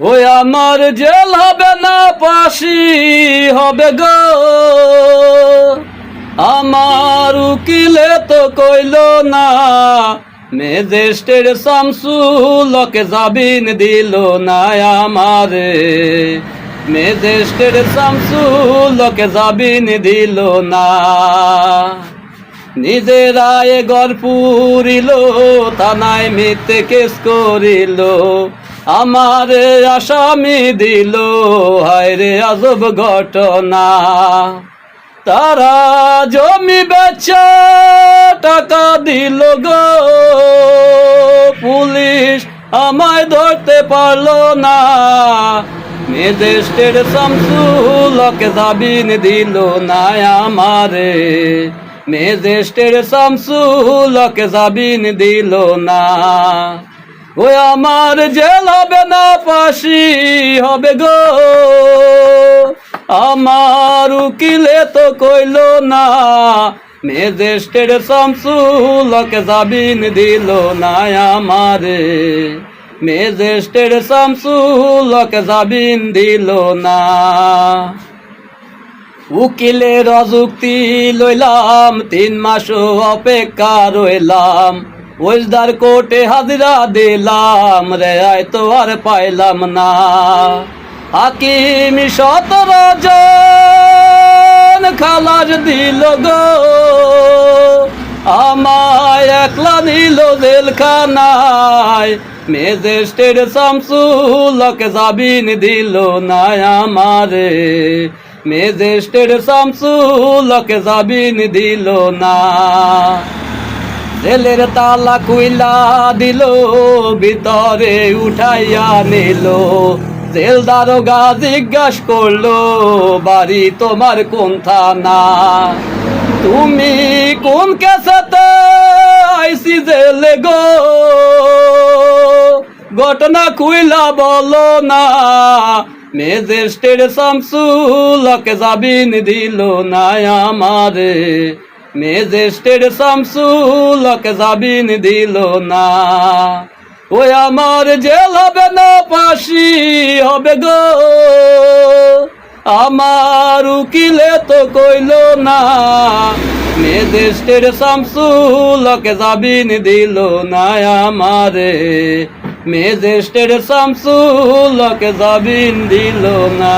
ওই আমার জেল হবে না, ফাঁসি হবে গো। আমার উকিলে তো কইল না, ম্যাজিস্ট্রেট শামসুলকে জামিন দিল না আমারে। ম্যাজিস্ট্রেট শামসুলকে জামিন দিল না। নিজেরাই ঘর পুরিল, থানায় মিথ্যে কেস করিল, আমারে আসামি দিল। হায় রে আজব ঘটনা। তারা জমি বেচা টাকা দিল গো, পুলিশ আমায় ধরতে পারলো না। ম্যাজিস্ট্রেট শামসুলকে জামিন দিল না আমারে। ম্যাজিস্ট্রেট শামসুলকে জামিন দিল না। ওই আমার জেল হবে না, ফাঁসি হবে গো। আমার উকিলে তো কইল না, ম্যাজিস্ট্রেট শামসুলকে জামিন দিল না আমারে। ম্যাজিস্ট্রেট শামসুলকে জামিন দিল না। উকিলের অযুক্তি লইলাম, 3 মাস অপেক্ষা রইলাম। ওজদার কোর্টে হাজিরা দিলাম, রেহাই তো আর পাইলাম না। হাকিম 17 জন খালাস দিল গো, আমায় একলা নিল জেলখানায়। ম্যাজিস্ট্রেট শামসুলকে জামিন দিল না আমারে। ম্যাজিস্ট্রেট শামসুলকে জামিন দিল না। জেলের তালা খুইলা দিল, ভিতরে উঠাইয়া নিল। জেল দারোগা জিজ্ঞাসা করলো, বাড়ি তোমার কোন থানা? তুমি কোন কেসেতে আইসি জেলে গো, ঘটনা খুইলা বলো না। ম্যাজিস্ট্রেট শামসুলকে জামিন দিল না আমারে। ম্যাজিস্ট্রেট শামসুলকে জামিন দিল না। ওই আমার জেল হবে না, ফাঁসি হবে গো। আমার উকিলে তো কইল না, ম্যাজিস্ট্রেট শামসুলকে জামিন দিল না আমারে। ম্যাজিস্ট্রেট শামসুলকে জামিন দিল না।